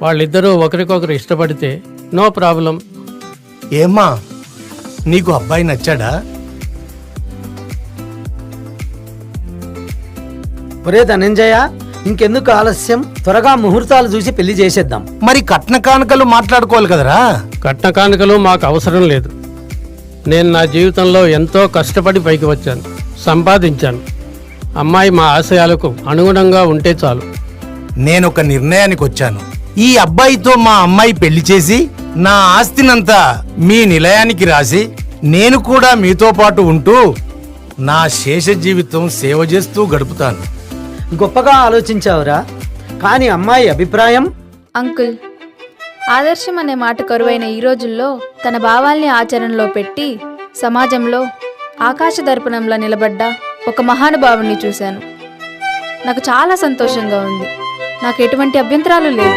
వాళ్ళిద్దరూ ఒకరికొకరు ఇష్టపడితే నో ప్రాబ్లం. ఏమ్మా, నీకు అబ్బాయి నచ్చాడా? ఒరే ధనంజయ, ఇంకెందుకు ఆలస్యం? త్వరగా ముహూర్తాలు చూసి పెళ్లి చేసేద్దాం. మరి కట్న కానుకలు మాట్లాడుకోవాలి కదరా. కట్న కానుకలు మాకు అవసరం లేదు. నేను నా జీవితంలో ఎంతో కష్టపడి పైకి వచ్చాను, సంపాదించాను. అమ్మాయి మా ఆశయాలకు అనుగుణంగా ఉంటే చాలు. నేనొక నిర్ణయానికి వచ్చాను. ఈ అబ్బాయితో మా అమ్మాయి పెళ్లి చేసి నా ఆస్తినంతా మీ నిలయానికి రాసి నేను కూడా మీతో పాటు ఉంటూ నా శేష జీవితం సేవ చేస్తూ గడుపుతాను. గొప్పగా ఆలోచించావురా. కానీ అమ్మాయి అభిప్రాయం? అంకుల్, ఆదర్శం అనే మాట కరువైన ఈ రోజుల్లో తన భావాల్ని ఆచరణలో పెట్టి సమాజంలో ఆకాశ దర్పణంలో నిలబడ్డ ఒక మహానుభావుని చూశాను. నాకు చాలా సంతోషంగా ఉంది. నాకు ఎటువంటి అభ్యంతరాలు లేవు.